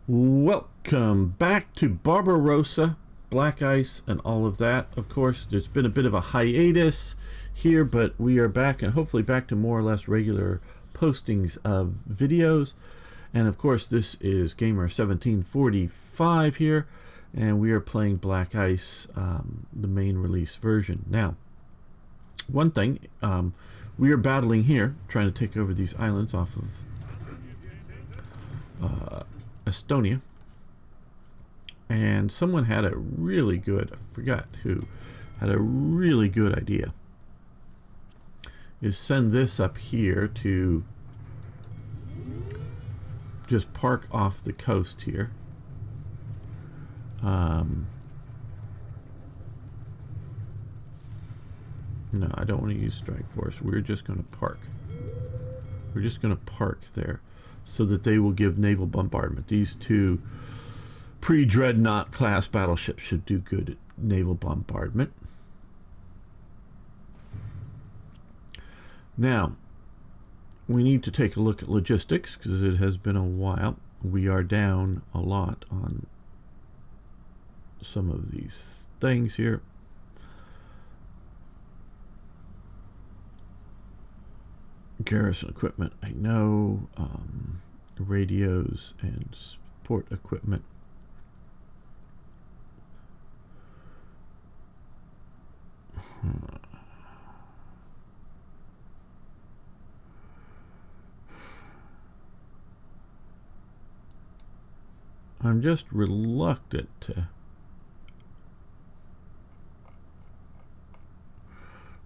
Welcome back to Barbarossa, Black Ice, and all of that. Of course, there's been a bit of a hiatus here, but we are back, and hopefully back to more or less regular postings of videos. And of course, this is Gamer 1745 here, and we are playing Black Ice, the main release version. Now, one thing, we are battling here, trying to take over these islands off of Estonia, and someone had a really good, I forgot who, had a really good idea, is send this up here to just park off the coast here. No, I don't want to use strike force. We're just going to park. We're just going to park there, so that they will give naval bombardment. These two pre-dreadnought class battleships should do good at naval bombardment. Now, we need to take a look at logistics, because it has been a while. We are down a lot on some of these things here. Garrison equipment, I know. Radios and support equipment. I'm just reluctant to...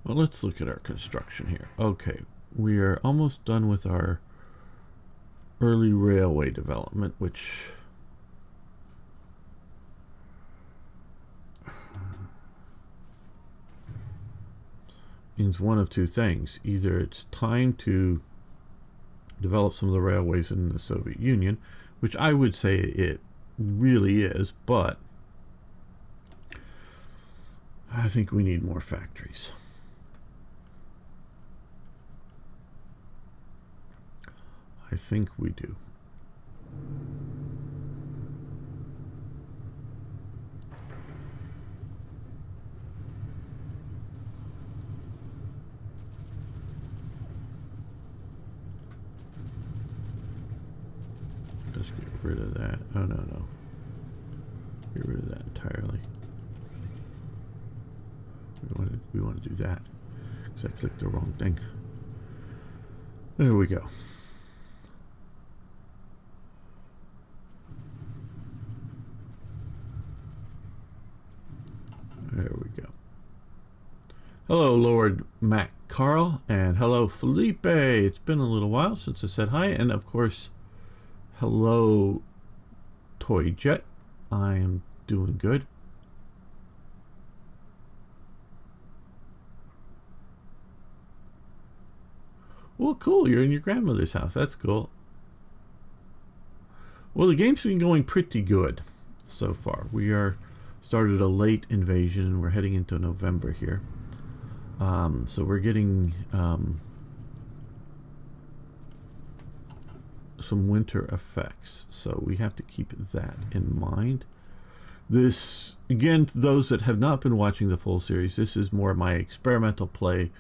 Well, let's look at our construction here. Okay, we are almost done with our early railway development, which means one of two things. Either it's time to develop some of the railways in the Soviet Union, which I would say it really is, but I think we need more factories. I think we do. Let's get rid of that. Oh, no. Get rid of that entirely. We want to do that, because I clicked the wrong thing. There we go. There we go. Hello, Lord Mac Carl, and hello, Felipe. It's been a little while since I said hi, and of course, hello, Toy Jet. I am doing good. Well, cool. You're in your grandmother's house. That's cool. Well, the game's been going pretty good so far. We are started a late invasion, and we're heading into November here. So we're getting some winter effects, so we have to keep that in mind. This, again, to those that have not been watching the full series, this is more my experimental play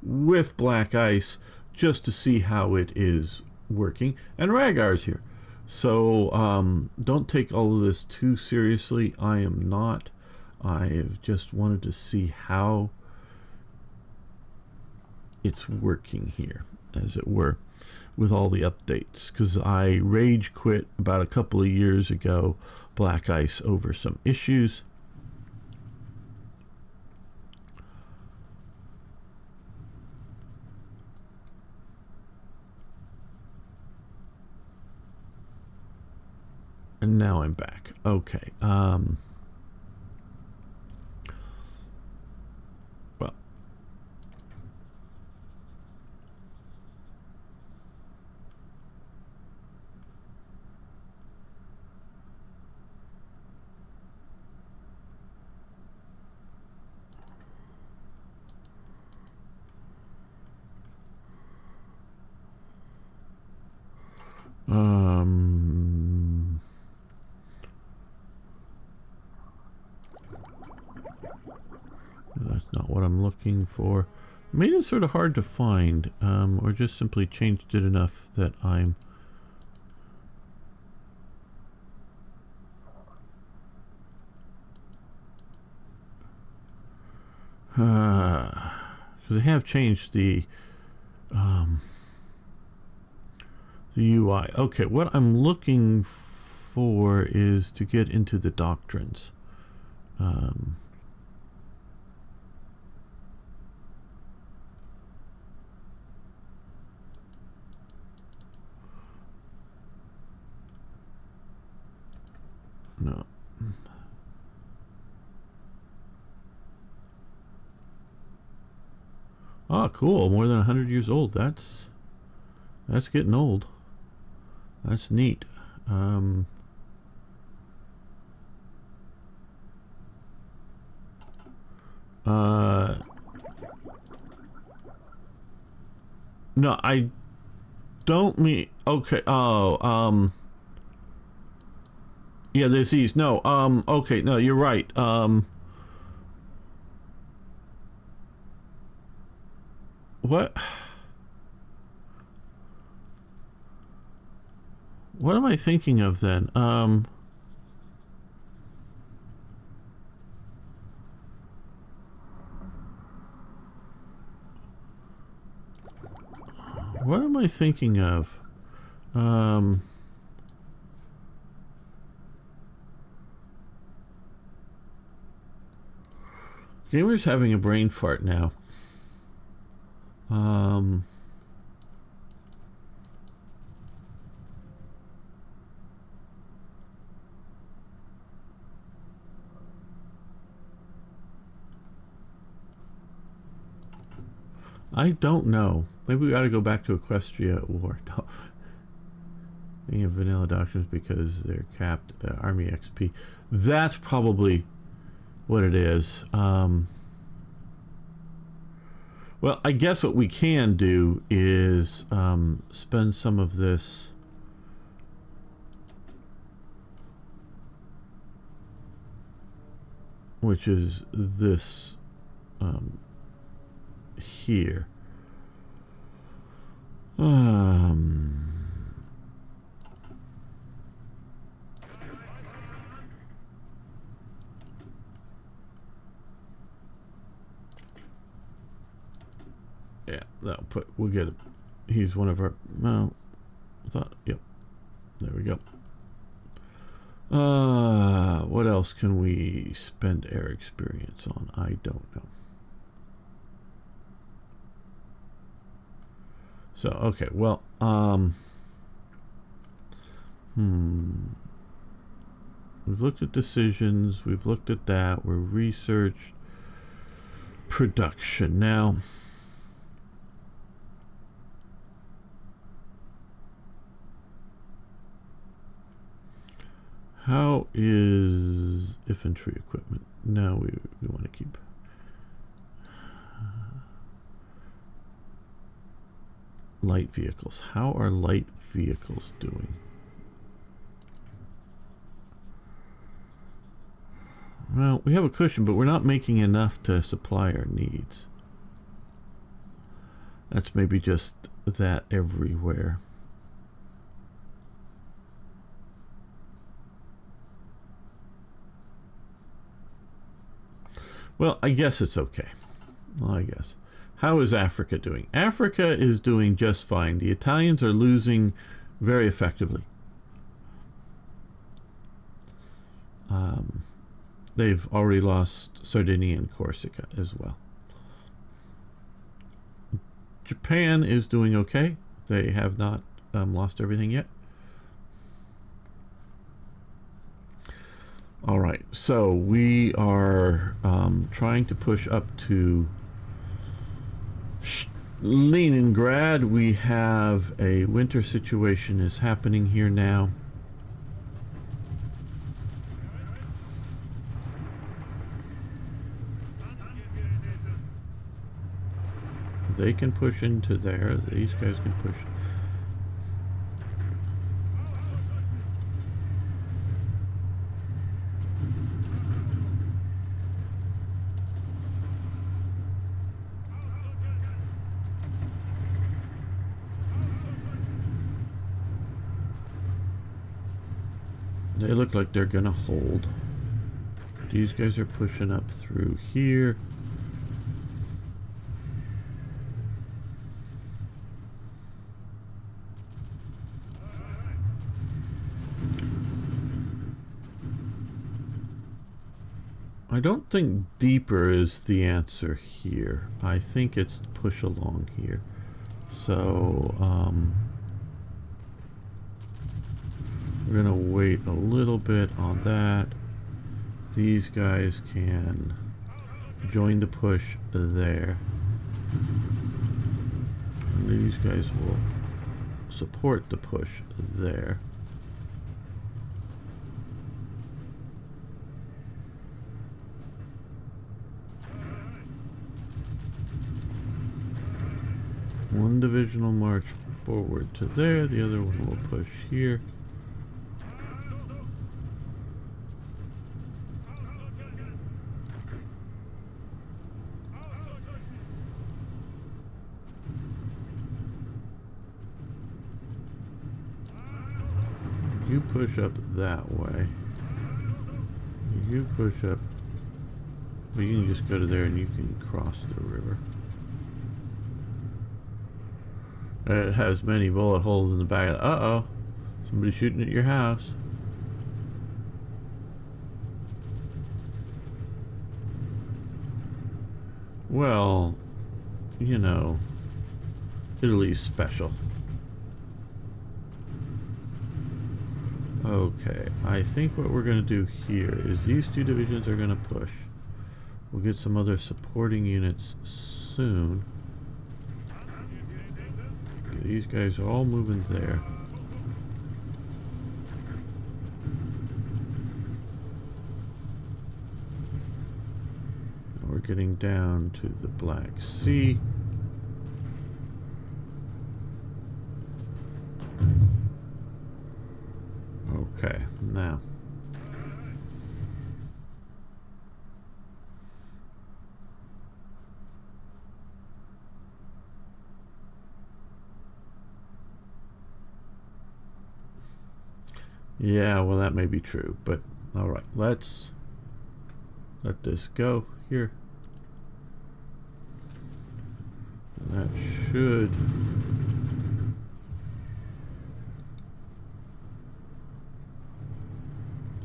with Black Ice, just to see how it is working. And Ragar's here, so don't take all of this too seriously. I am not. I've just wanted to see how it's working here, as it were, with all the updates, because I rage quit about a couple of years ago Black Ice over some issues. And now I'm back. Okay. Well, what I'm looking for. Made it sort of hard to find, or just simply changed it enough that I'm... Because I have changed the UI. Okay, what I'm looking for is to get into the doctrines. No. Oh, cool. More than 100 years old. That's getting old. That's neat. No, I don't mean... Okay, oh, yeah, there's these. No, okay, no, you're right. What? What am I thinking of then? What am I thinking of? Gamer's having a brain fart now. I don't know. Maybe we got to go back to Equestria or being vanilla doctrines because they're capped Army XP. That's probably what it is. Well, I guess what we can do is spend some of this which is this here. Yeah, that'll put. We'll get it. He's one of our. No, I thought. Yep. There we go. What else can we spend air experience on? I don't know. So, okay, well, we've looked at decisions, we've looked at that, we're researched production. Now, how is infantry equipment? No, we want to keep... light vehicles. How are light vehicles doing? Well, we have a cushion, but we're not making enough to supply our needs. That's maybe just that everywhere. Well, I guess it's okay. Well, I guess. How is Africa doing? Africa is doing just fine. The Italians are losing very effectively. They've already lost Sardinia and Corsica as well. Japan is doing okay. They have not lost everything yet. All right, so we are trying to push up to Leningrad. We have a winter situation is happening here now. They can push into there. These guys can push. They look like they're gonna hold. These guys are pushing up through here. I don't think deeper is the answer here. I think it's push along here. So, we're gonna wait a little bit on that. These guys can join the push there. And these guys will support the push there. One division will march forward to there, the other one will push here. You push up that way. You push up. Well, you can just go to there and you can cross the river. It has many bullet holes in the back. Uh-oh. Somebody's shooting at your house. Well, you know, Italy's special. Okay, I think what we're going to do here is these two divisions are going to push. We'll get some other supporting units soon. Okay, these guys are all moving there. Now we're getting down to the Black Sea. Okay, now. Yeah, well, that may be true, but all right, let's let this go here. And that should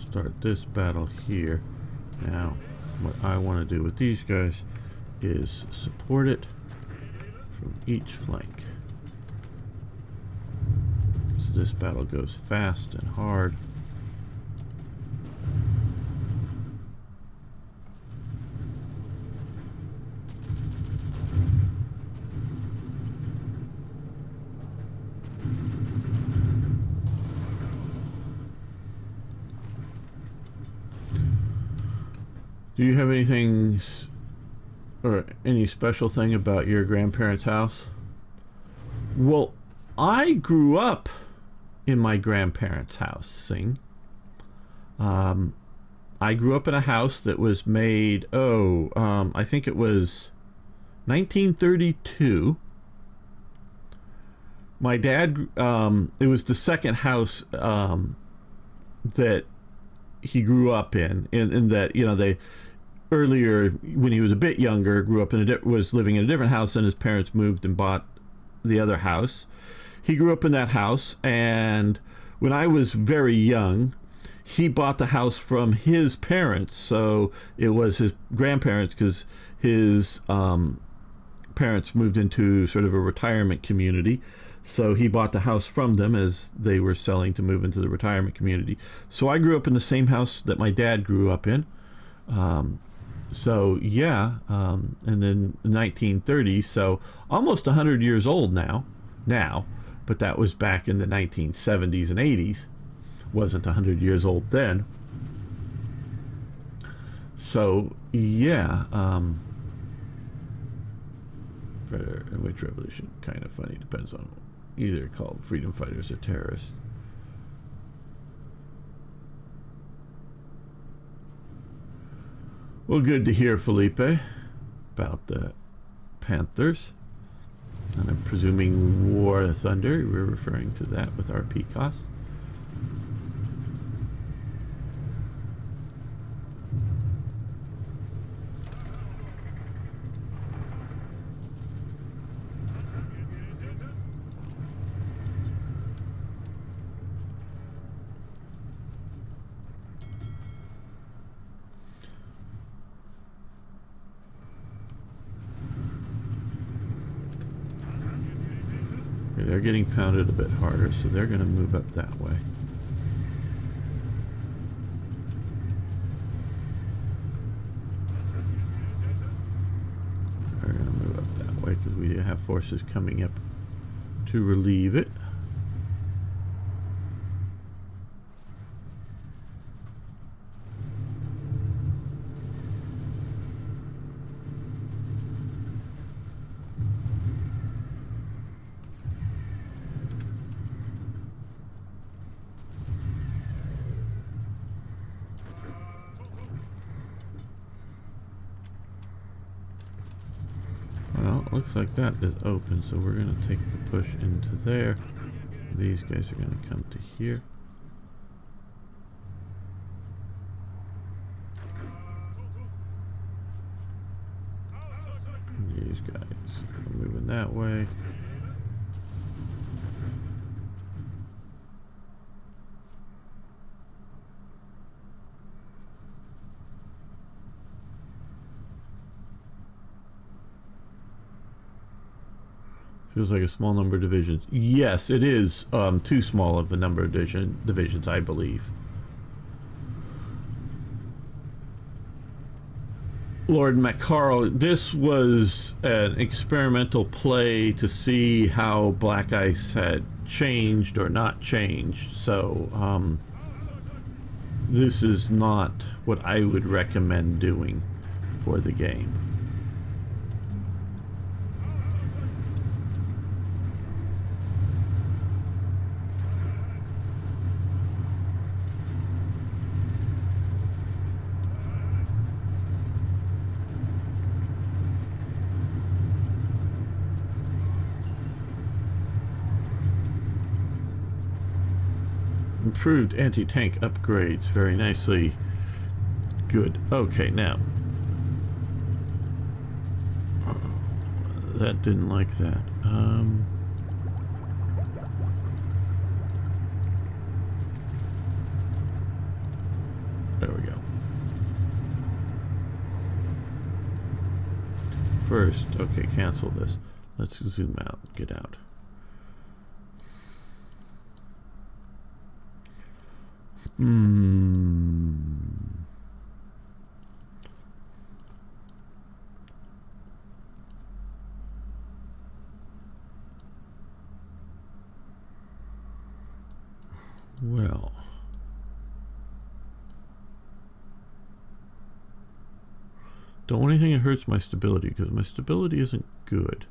start this battle here. Now, what I want to do with these guys is support it from each flank. So this battle goes fast and hard. Do you have anything or any special thing about your grandparents' house? Well, I grew up in my grandparents' house, Sing. I grew up in a house that was made, I think it was 1932. My dad, it was the second house that he grew up in that, you know, they earlier when he was a bit younger grew up in was living in a different house, and his parents moved and bought the other house. He grew up in that house, and when I was very young, he bought the house from his parents. So it was his grandparents, because his parents moved into sort of a retirement community. So he bought the house from them as they were selling to move into the retirement community. So I grew up in the same house that my dad grew up in. So yeah, and then the 1930s, so almost 100 years old now, but that was back in the 1970s and 80s. Wasn't 100 years old then. So yeah, in which revolution? Kind of funny, depends on either called freedom fighters or terrorists. Well, good to hear, Felipe, about the Panthers. And I'm presuming War of Thunder, we're referring to that with our PCOS. they're getting pounded a bit harder, so they're going to move up that way. They're going to move up that way because we have forces coming up to relieve it. Well, it looks like that is open, so we're going to take the push into there. These guys are going to come to here. These guys are moving that way. Feels like a small number of divisions. Yes, it is too small of a number of divisions, I believe. Lord Macaro, this was an experimental play to see how Black Ice had changed or not changed. So this is not what I would recommend doing for the game. Improved anti-tank upgrades, very nicely. Good. Okay, now. That didn't like that. There we go. First, okay, cancel this. Let's zoom out, get out. Well, don't want anything that hurts my stability, because my stability isn't good.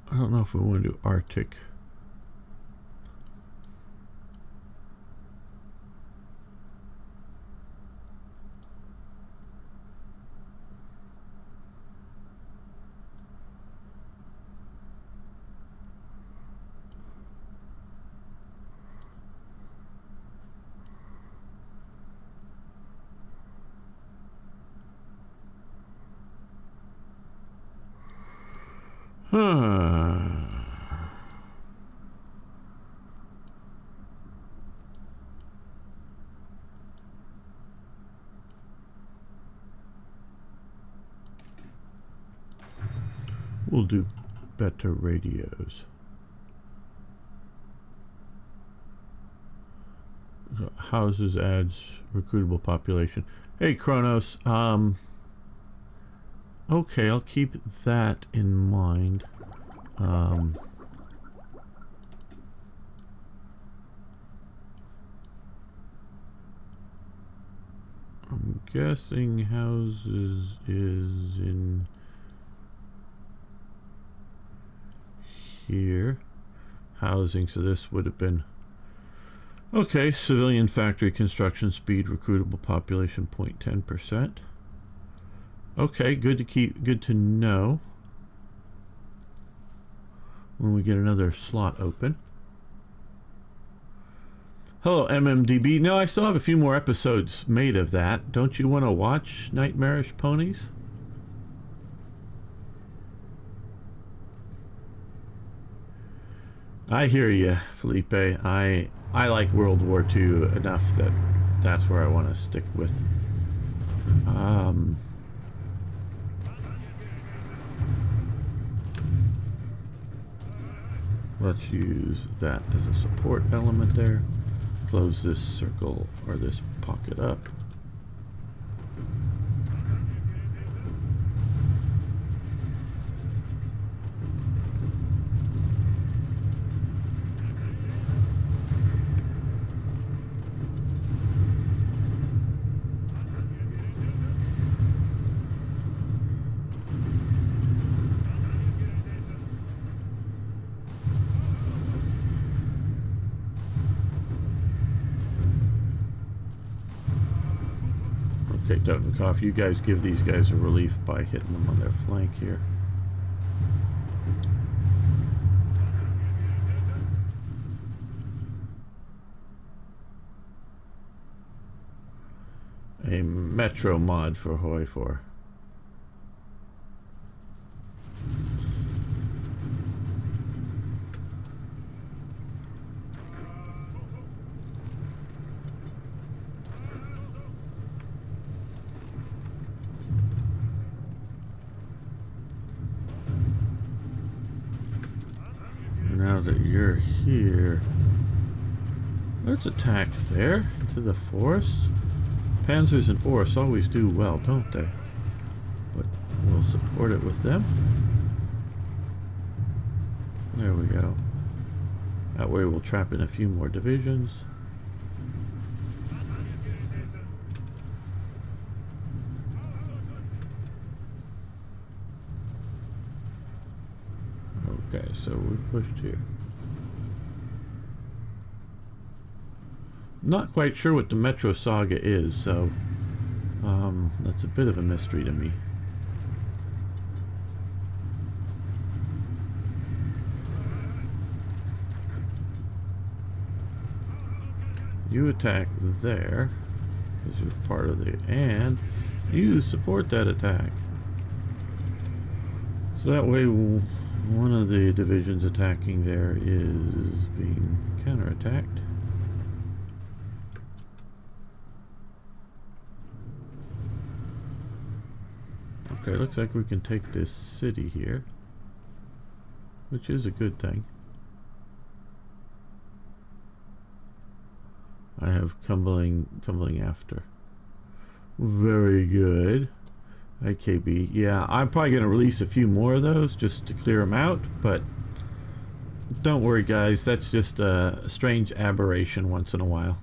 I don't know if we want to do Arctic. We'll do better radios. Houses adds recruitable population. Hey Kronos, okay, I'll keep that in mind. I'm guessing houses is in here. Housing, so this would have been okay. Civilian factory construction speed, recruitable population 0.10%. Okay, good to know when we get another slot open. Hello, MMDB. No, I still have a few more episodes made of that. Don't you want to watch Nightmarish Ponies? I hear you, Felipe. I like World War II enough that that's where I want to stick with. Let's use that as a support element there. Close this circle or this pocket up. Okay, Totenkopf, you guys give these guys a relief by hitting them on their flank here. A metro mod for Hoi 4. Now that you're here, let's attack there into the forest. Panzers and forests always do well, don't they? But we'll support it with them. There we go. That way we'll trap in a few more divisions. Okay, so we pushed here. Not quite sure what the Metro Saga is, so that's a bit of a mystery to me. You attack there, because you're part of the, and you support that attack. So that way one of the divisions attacking there is being counterattacked. Okay, looks like we can take this city here, which is a good thing. I have tumbling after. Very good. IKB. Yeah, I'm probably going to release a few more of those just to clear them out, but don't worry guys, that's just a strange aberration once in a while.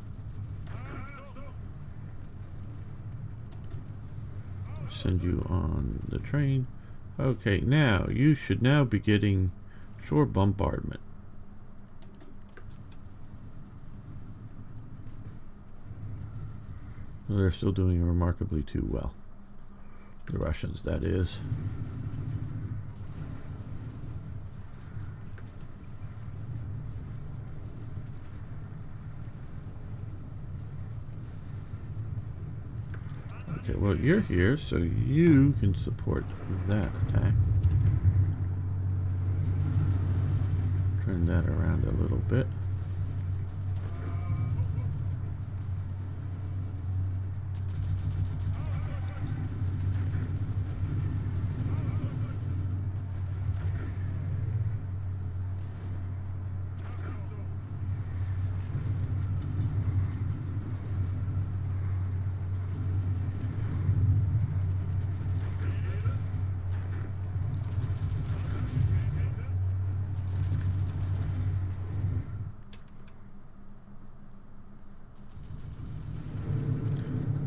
Send you on the train. Okay, now you should now be getting shore bombardment. They're still doing remarkably too well. The Russians, that is. Okay, well, you're here, so you can support that attack. Turn that around a little bit.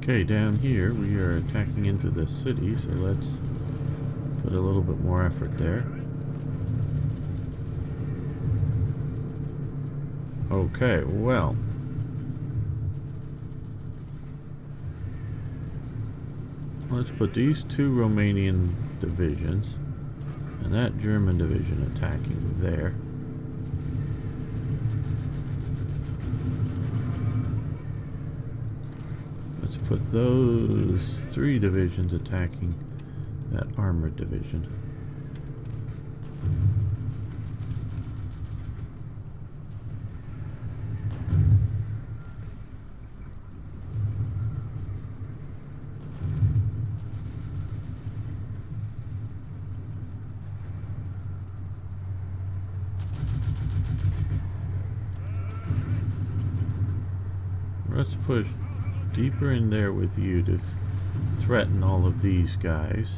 Okay, down here we are attacking into the city, so let's put a little bit more effort there. Okay, well. Let's put these two Romanian divisions and that German division attacking there. Let's put those 3 divisions attacking that armored division. Let's push deeper in there with you to threaten all of these guys.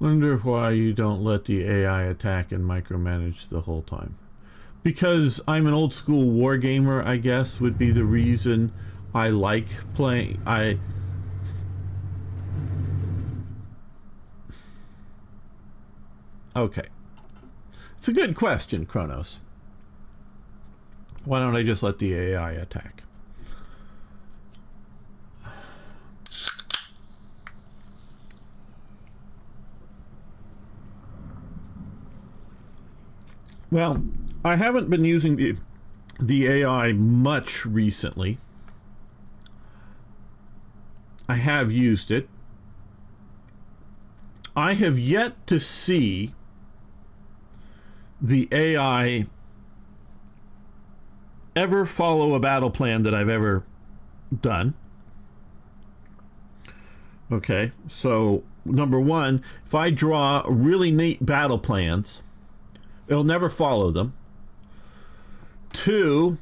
Wonder why you don't let the AI attack and micromanage the whole time. Because I'm an old school war gamer, I guess, would be the reason I like playing. Okay. It's a good question, Kronos. Why don't I just let the AI attack? Well, I haven't been using the AI much recently. I have used it. I have yet to see the AI ever follow a battle plan that I've ever done. Okay, so number one, if I draw really neat battle plans, it'll never follow them. 2,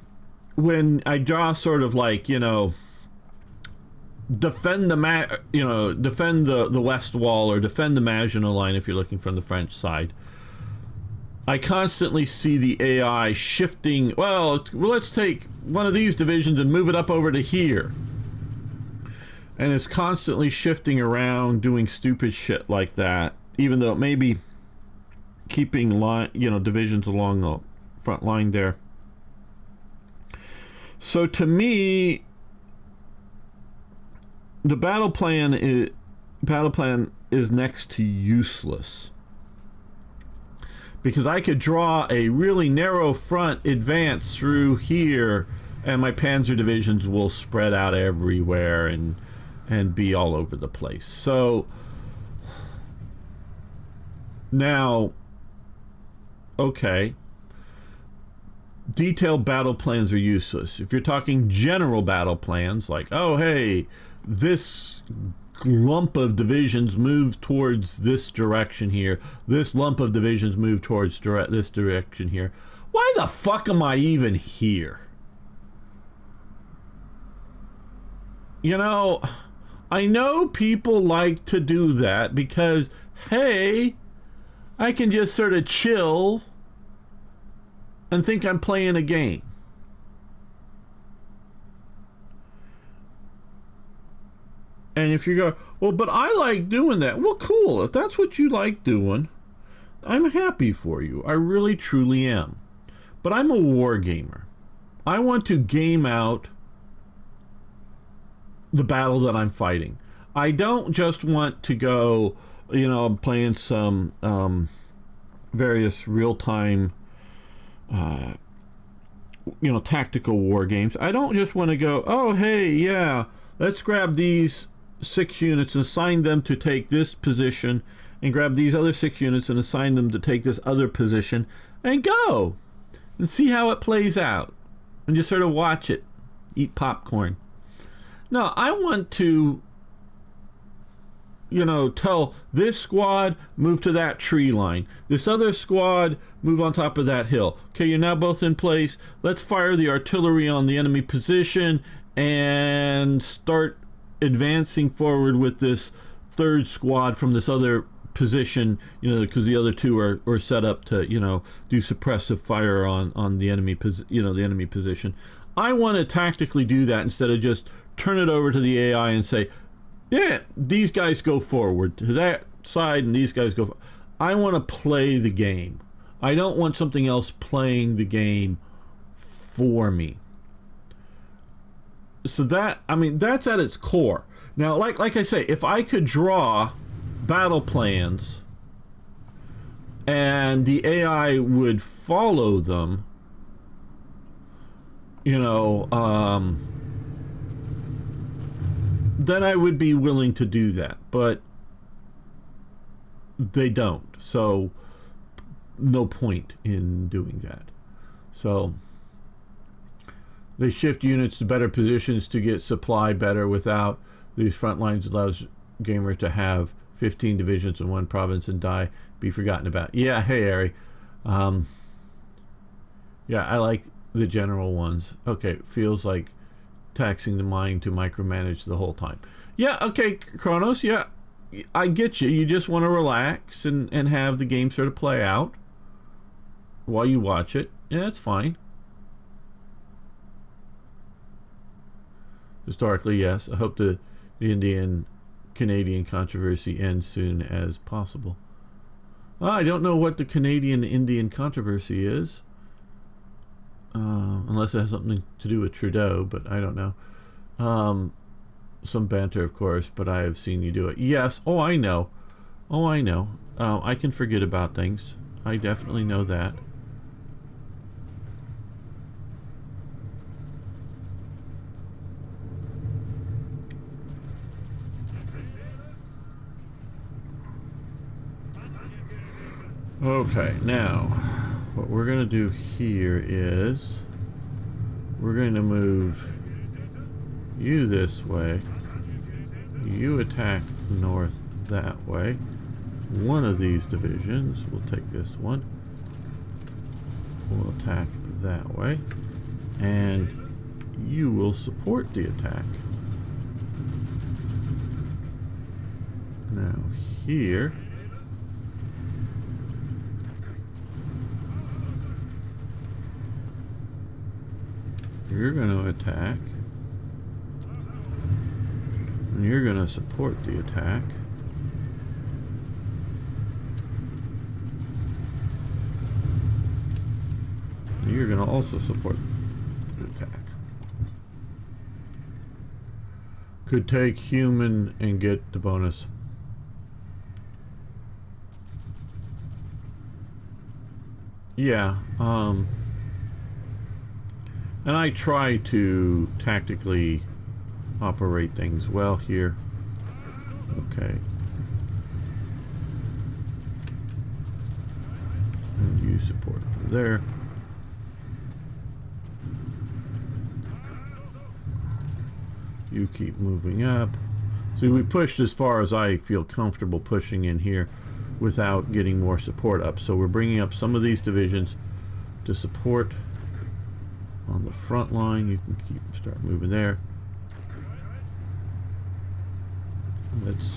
when I draw sort of like, you know, defend the west wall or defend the Maginot Line if you're looking from the French side, I constantly see the AI shifting. Well, let's take one of these divisions and move it up over to here. And it's constantly shifting around, doing stupid shit like that, even though it may be keeping divisions along the front line there. So to me, the battle plan is next to useless, because I could draw a really narrow front advance through here and my panzer divisions will spread out everywhere and be all over the place. So now, okay, detailed battle plans are useless. If you're talking general battle plans, like, oh, hey, this lump of divisions move towards this direction here, this lump of divisions move towards this direction here, why the fuck am I even here? You know, I know people like to do that because, hey, I can just sort of chill and think I'm playing a game. And if you go, well, but I like doing that. Well, cool. If that's what you like doing, I'm happy for you. I really, truly am. But I'm a war gamer. I want to game out the battle that I'm fighting. I don't just want to go, I'm playing some various real-time tactical war games. I don't just want to go, oh, hey, yeah, let's grab these 6 units and assign them to take this position and grab these other 6 units and assign them to take this other position and go and see how it plays out and just sort of watch it, eat popcorn. No, I want to, tell this squad, move to that tree line. This other squad, move on top of that hill. Okay, you're now both in place. Let's fire the artillery on the enemy position and start advancing forward with this third squad from this other position, because the other two are set up to, do suppressive fire on the enemy, the enemy position. I want to tactically do that instead of just turn it over to the AI and say, yeah, these guys go forward to that side and these guys go. I want to play the game. I don't want something else playing the game for me. So that's at its core. Now, like I say, if I could draw battle plans and the AI would follow them, then I would be willing to do that, but they don't, so no point in doing that. So they shift units to better positions to get supply better without these front lines. Allows gamer to have 15 divisions in one province and be forgotten about. Yeah, hey Ari. Yeah, I like the general ones. Okay, feels like taxing the mind to micromanage the whole time. Yeah, okay, Kronos, yeah, I get you. You just want to relax and have the game sort of play out while you watch it. Yeah, that's fine. Historically, yes. I hope the Indian-Canadian controversy ends soon as possible. I don't know what the Canadian-Indian controversy is. Unless it has something to do with Trudeau, but I don't know. Some banter, of course, but I have seen you do it. Yes. Oh, I know. I can forget about things. I definitely know that. Okay, now what we're going to do here is we're going to move you this way. You attack north that way. One of these divisions, we'll take this one. We'll attack that way. And you will support the attack. Now here, you're going to attack, and you're going to support the attack. And you're going to also support the attack. Could take human and get the bonus. Yeah, and I try to tactically operate things well here. Okay. And you support from there. You keep moving up. See, we pushed as far as I feel comfortable pushing in here without getting more support up. So we're bringing up some of these divisions to support on the front line. You can start moving there. Let's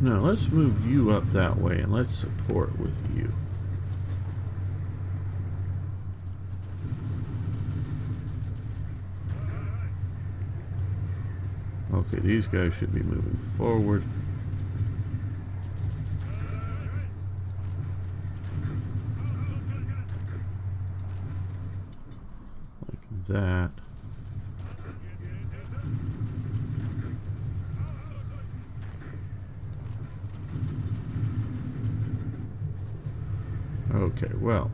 now let's move you up that way and let's support with you. Okay, these guys should be moving forward. Like that. Okay, well.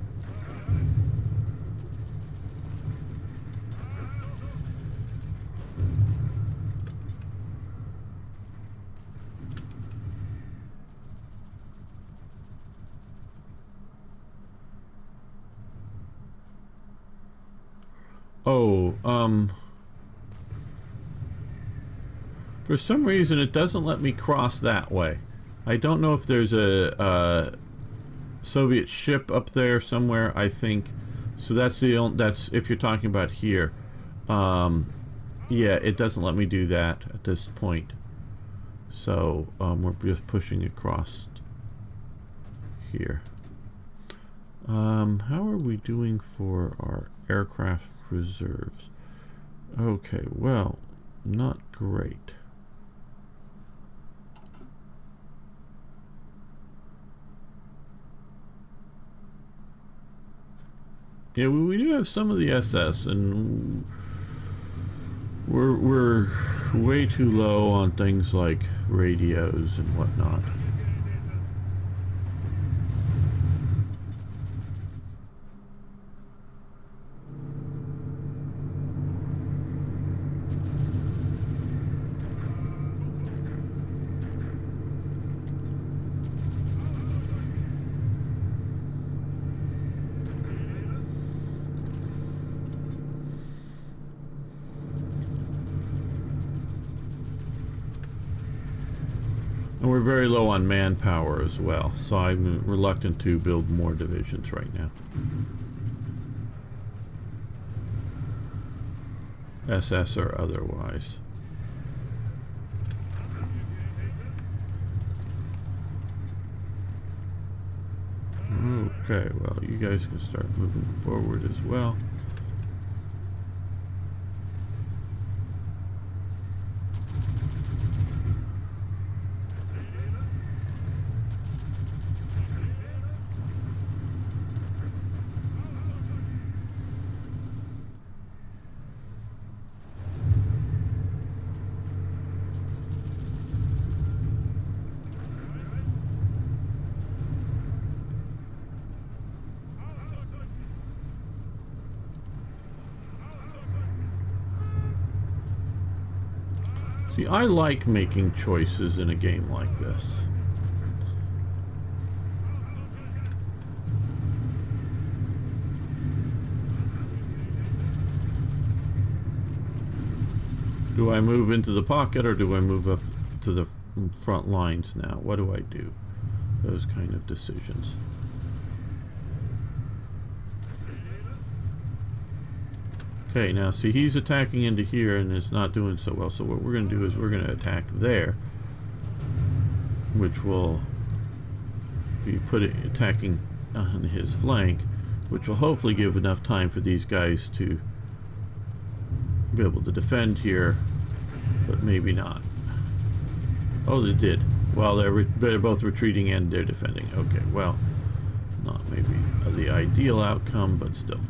Oh, for some reason it doesn't let me cross that way. I don't know if there's a Soviet ship up there somewhere, I think. So that's the only, that's if you're talking about here. Yeah, it doesn't let me do that at this point. So we're just pushing across here. How are we doing for our aircraft reserves? Okay, well, not great. Yeah, we do have some of the SS, and we're way too low on things like radios and whatnot. And we're very low on manpower as well, so I'm reluctant to build more divisions right now. SS or otherwise. Okay, well, you guys can start moving forward as well. See, I like making choices in a game like this. Do I move into the pocket or do I move up to the front lines now? What do I do? Those kind of decisions. Okay, now see, he's attacking into here and it's not doing so well. So what we're going to do is we're going to attack there, which will be attacking on his flank, which will hopefully give enough time for these guys to be able to defend here, but maybe not. Oh, they did. Well, they're both retreating and they're defending. Okay, well, not maybe the ideal outcome, but still.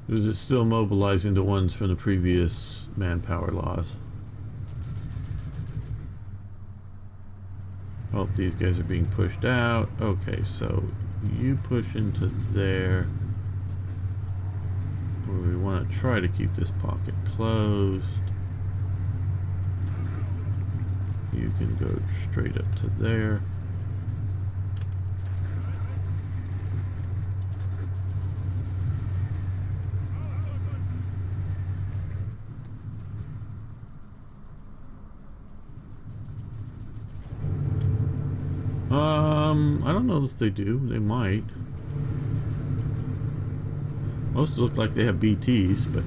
Is it still mobilizing the ones from the previous manpower laws? Oh, these guys are being pushed out. Okay, so you push into there. We want to try to keep this pocket closed. You can go straight up to there. I don't know if they do. They might. Most look like they have BTs, but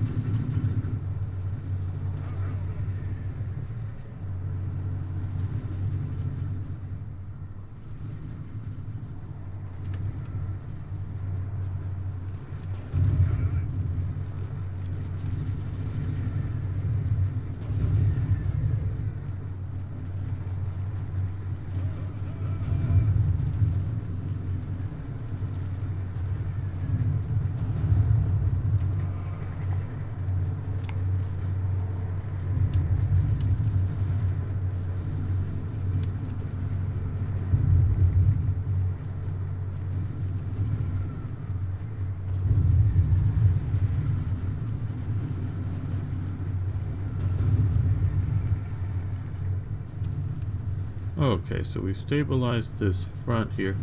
Okay, so we stabilized this front here.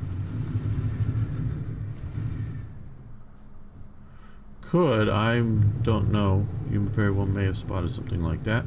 I don't know. You very well may have spotted something like that.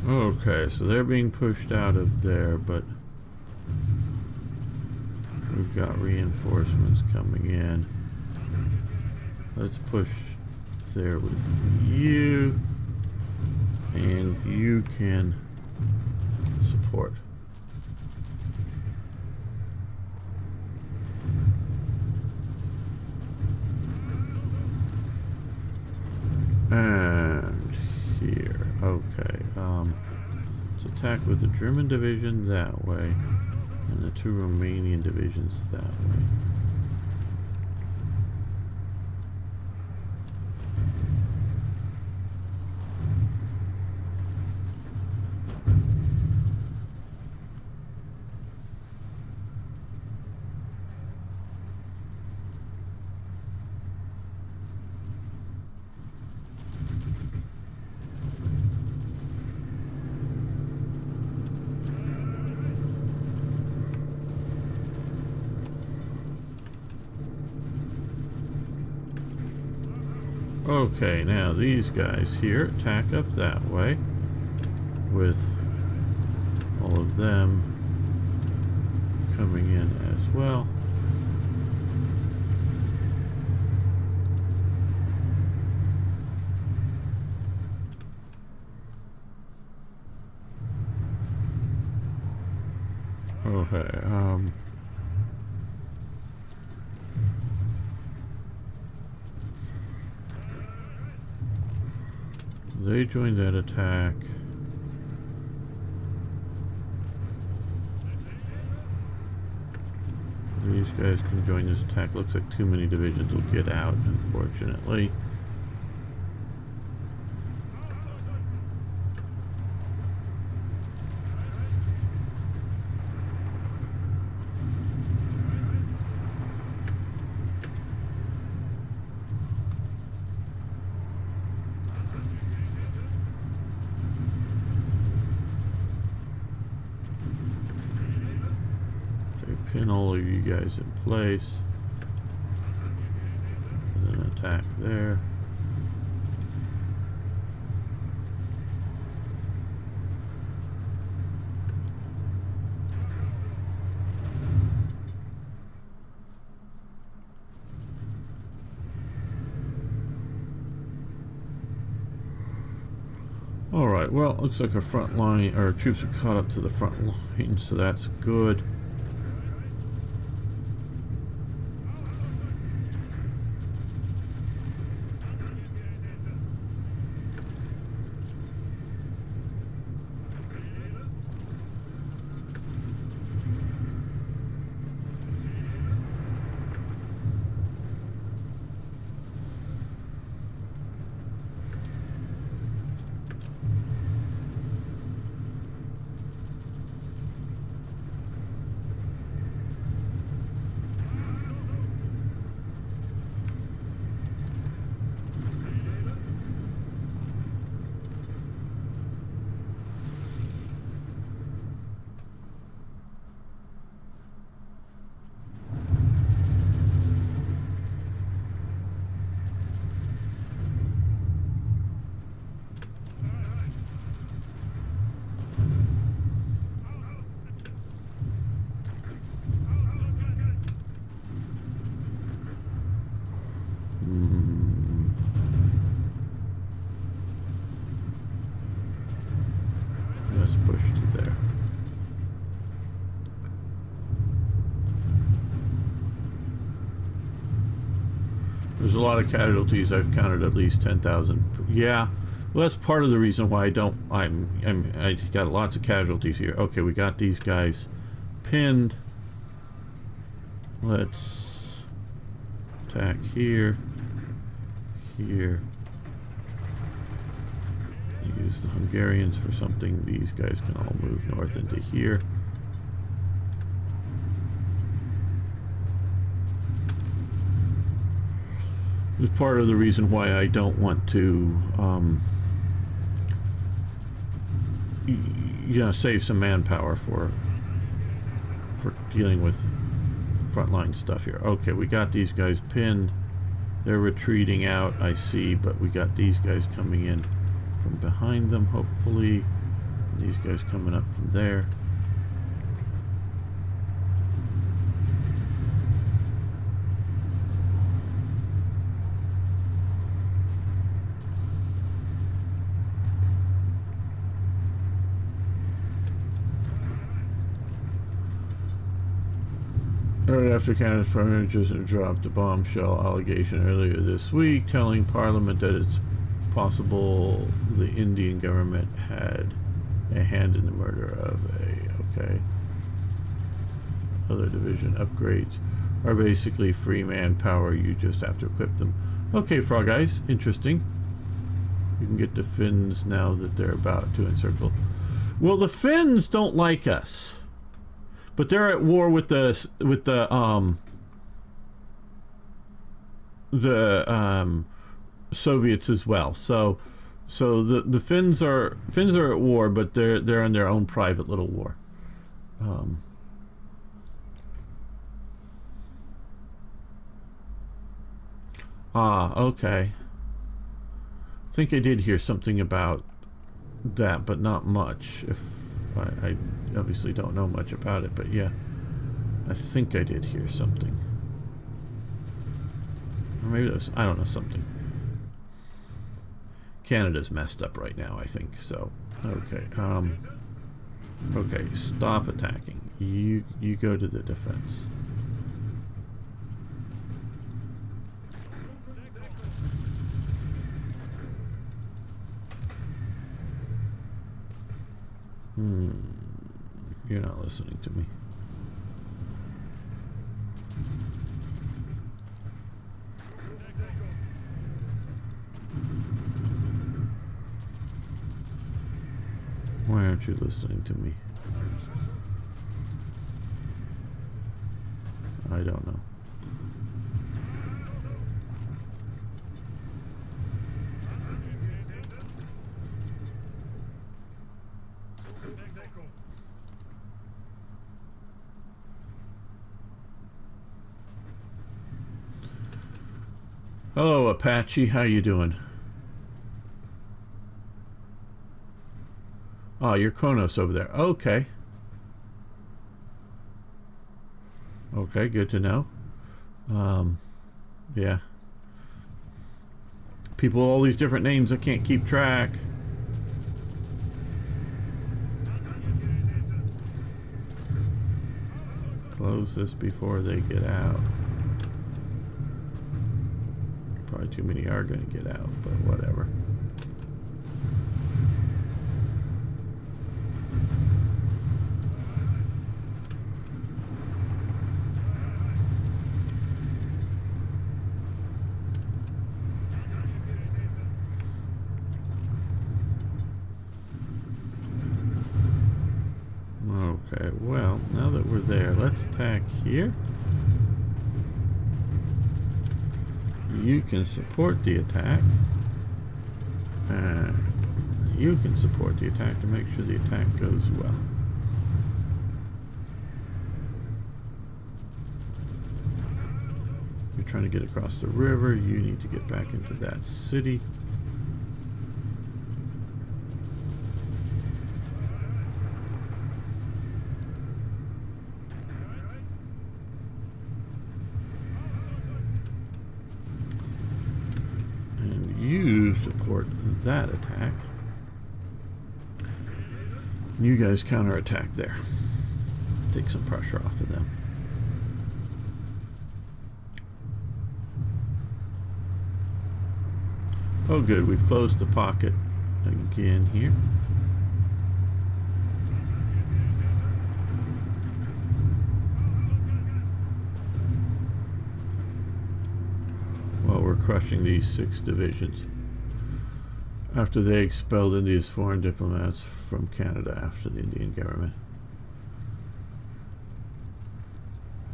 Okay, so they're being pushed out of there, but we've got reinforcements coming in. Let's push there with you, and you can support. And here, okay, let's attack with the German division that way, and the 2 Romanian divisions that way. Okay, now these guys here attack up that way with all of them coming in as well. Okay, they joined that attack. These guys can join this attack. Looks like too many divisions will get out, unfortunately. Pin all of you guys in place, and then attack there. All right, well, it looks like our front line, our troops are caught up to the front line, so that's good. Let's push to there. There's a lot of casualties. I've counted at least 10,000. Yeah, well, that's part of the reason why I don't. I got lots of casualties here. Okay, we got these guys pinned. Let's attack here, here. Use the Hungarians for something. These guys can all move north into here. This is part of the reason why I don't want to, you know, save some manpower for dealing with frontline stuff here. Okay, we got these guys pinned. They're retreating out, I see, but we got these guys coming in from behind them, hopefully. These guys coming up from there. Right after Canada's Prime Minister dropped a bombshell allegation earlier this week, telling Parliament that it's possible the Indian government had a hand in the murder of other division upgrades are basically free manpower. You just have to equip them. Okay, Frog Eyes, interesting. You can get the Finns now that they're about to encircle. Well, the Finns don't like us. But they're at war with the Soviets as well. So the Finns are at war, but they're on their own private little war. Okay. I think I did hear something about that, but not much. If I obviously don't know much about it, but yeah, I think I did hear something. Or maybe that was, I don't know, something. Canada's messed up right now, I think, so. Okay, okay, stop attacking. You go to the defense. You're not listening to me. Why aren't you listening to me? I don't know. Hello, Apache. How you doing? Oh, you're Kronos over there. Okay. Okay, good to know. Yeah. People, all these different names, I can't keep track. Close this before they get out. Probably too many are going to get out, but whatever. Okay, well, now that we're there, let's attack here. You can support the attack. And you can support the attack to make sure the attack goes well. You're trying to get across the river. You need to get back into that city. You support that attack. You guys counterattack there. Take some pressure off of them. Oh good, we've closed the pocket again here. crushing these 6 divisions after they expelled India's foreign diplomats from Canada after the Indian government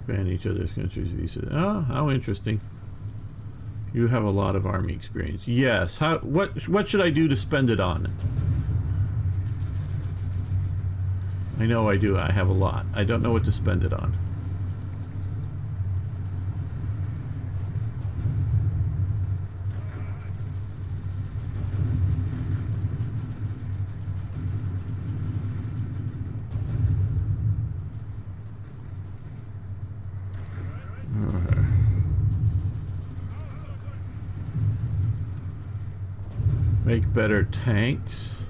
banned each other's countries' visas. Oh, how interesting. You have a lot of army experience. Yes. What should I do to spend it on? I know I do. I have a lot. I don't know what to spend it on. Make better tanks.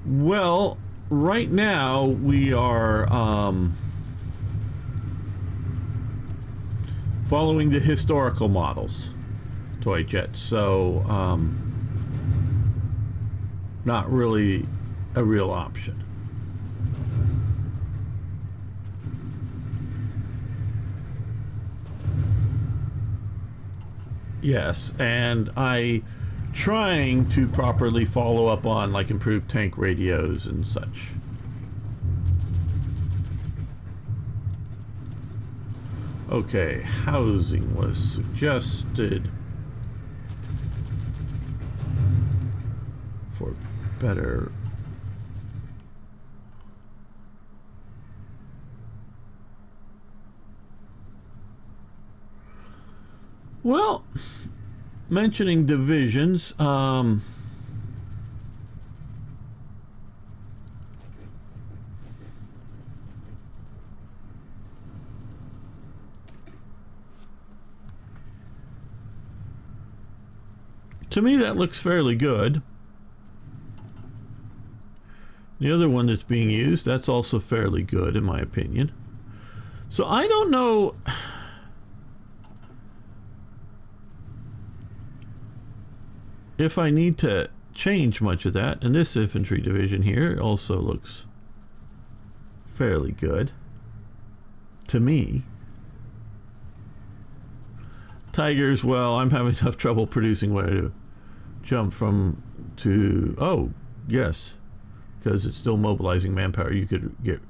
Well, right now we are following the historical models, toy jets, so not really a real option. Yes, and I trying to properly follow up on like improved tank radios and such. Okay, housing was suggested for better. Well, mentioning divisions, to me that looks fairly good. The other one that's being used, that's also fairly good in my opinion. So I don't know if I need to change much of that. And this infantry division here also looks fairly good to me. Tigers, well, I'm having tough trouble producing where to jump from to, oh, yes, because it's still mobilizing manpower. You could get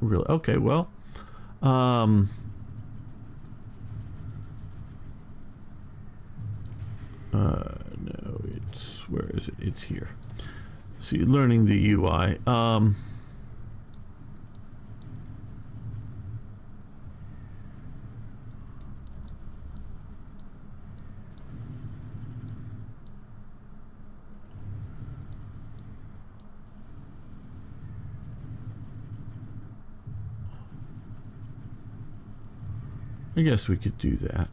really, okay, well, no, it's, where is it? It's here. See, learning the UI. I guess we could do that.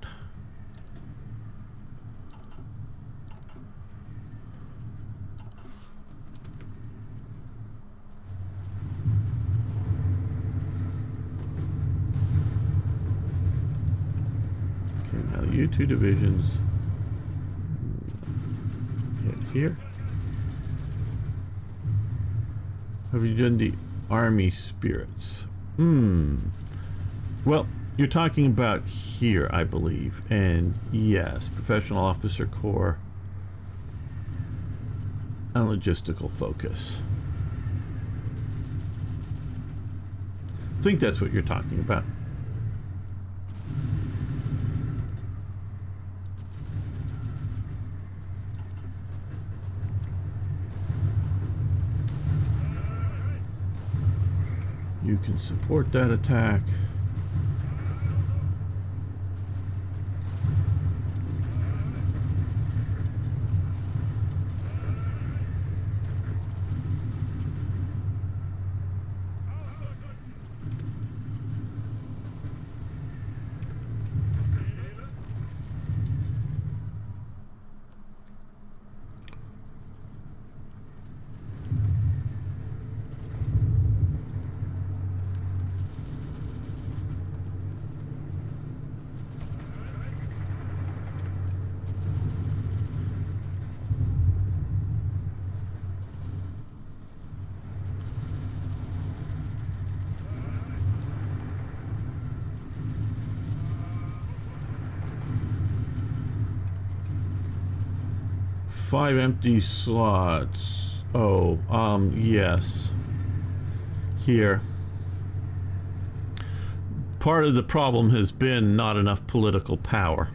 Okay, now you two divisions hit here. Have you done the army spirits? Well, you're talking about here, I believe, and yes, professional officer corps and logistical focus. I think that's what you're talking about. You can support that attack. 5 empty slots. Oh, yes. Here. Part of the problem has been not enough political power.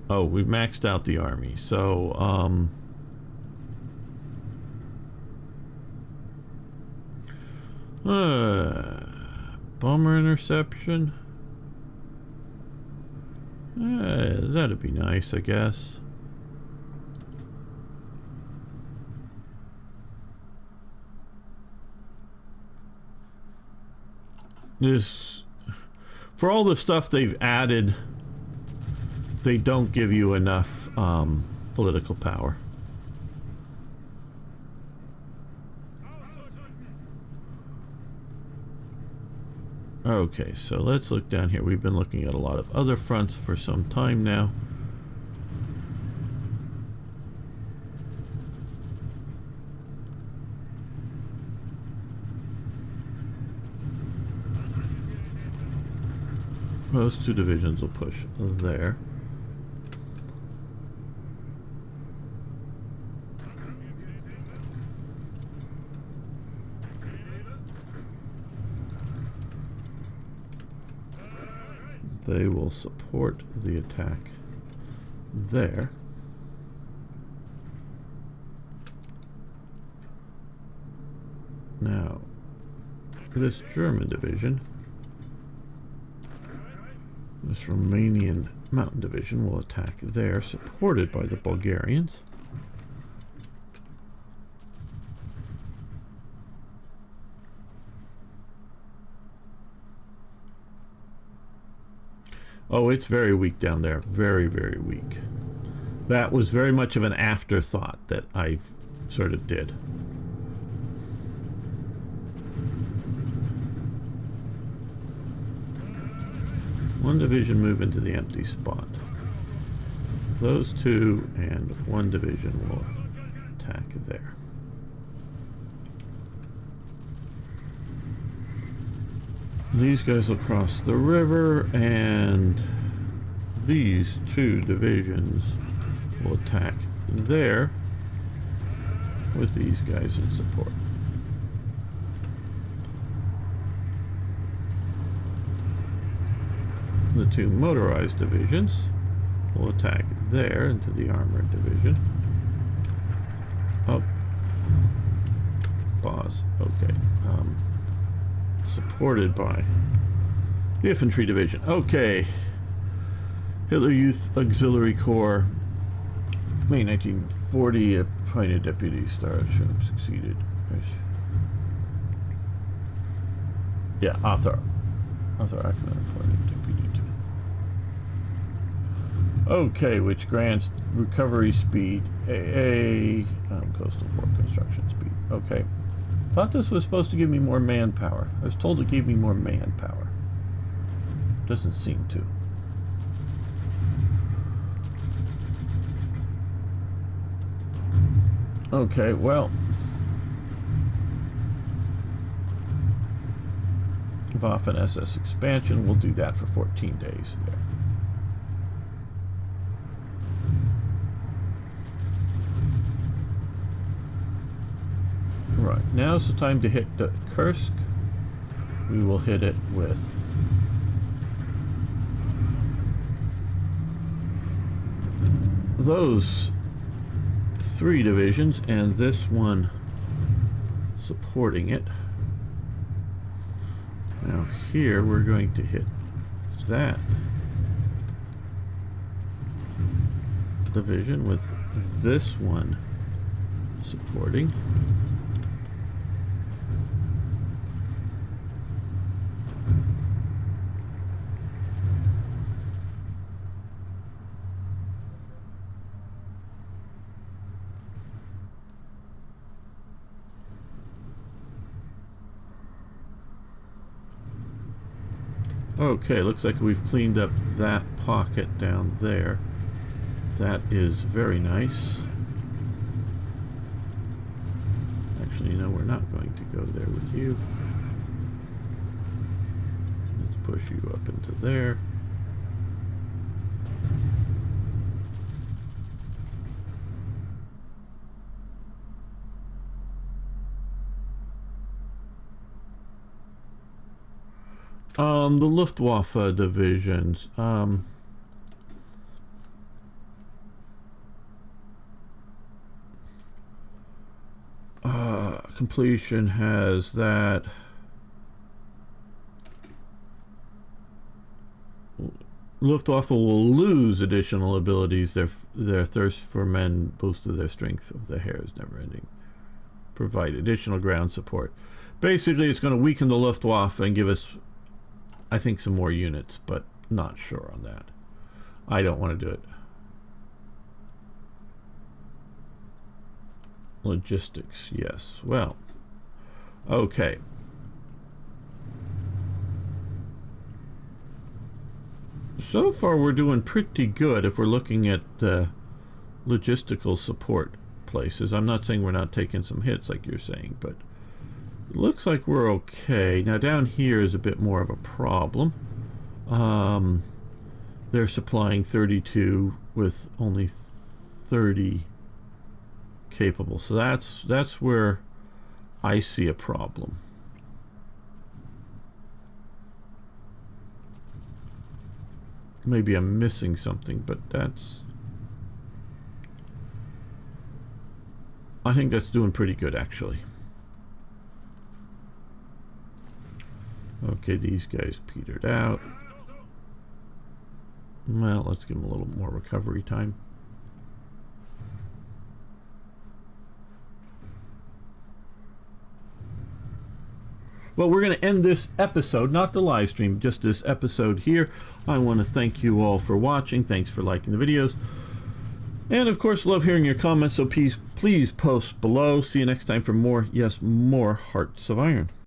Oh, we've maxed out the army, so, bomber interception. That'd be nice, I guess. This, for all the stuff they've added, they don't give you enough political power. Okay, so let's look down here. We've been looking at a lot of other fronts for some time now. Those 2 divisions will push there. They will support the attack there. Now, this German division, this Romanian mountain division will attack there, supported by the Bulgarians. Oh, it's very weak down there. Very, very weak. That was very much of an afterthought that I sort of did. One division move into the empty spot. Those 2 and 1 division will attack there. These guys will cross the river, and these 2 divisions will attack there with these guys in support. The 2 motorized divisions will attack there into the armored division. Oh. Pause. Okay. Supported by the infantry division. Okay. Hitler Youth Auxiliary Corps. May 1940, appointed deputy starred, succeeded. Yeah, Arthur Ackerman appointed deputy. Okay, which grants recovery speed, coastal fort construction speed. Okay. Thought this was supposed to give me more manpower. I was told it gave me more manpower. Doesn't seem to. Okay, well. Waffen SS expansion, we'll do that for 14 days there. Right, now's the time to hit the Kursk. We will hit it with those 3 divisions and this one supporting it. Now here we're going to hit that division with this one supporting. Okay, looks like we've cleaned up that pocket down there. That is very nice. Actually, no, we're not going to go there with you. Let's push you up into there. The Luftwaffe divisions. Completion has that. Luftwaffe will lose additional abilities. Their thirst for men boosted their strength of the hair is never ending. Provide additional ground support. Basically, it's going to weaken the Luftwaffe and give us, I think, some more units, but not sure on that. I don't want to do it. Logistics, yes. Well, okay. So far, we're doing pretty good if we're looking at logistical support places. I'm not saying we're not taking some hits like you're saying, but it looks like we're okay. Now, down here is a bit more of a problem. They're supplying 32 with only 30 capable. So that's where I see a problem. Maybe I'm missing something, but I think that's doing pretty good, actually. Okay, these guys petered out. Well, let's give them a little more recovery time. Well, we're going to end this episode, not the live stream, just this episode here. I want to thank you all for watching. Thanks for liking the videos. And, of course, love hearing your comments, so please post below. See you next time for more, yes, more Hearts of Iron.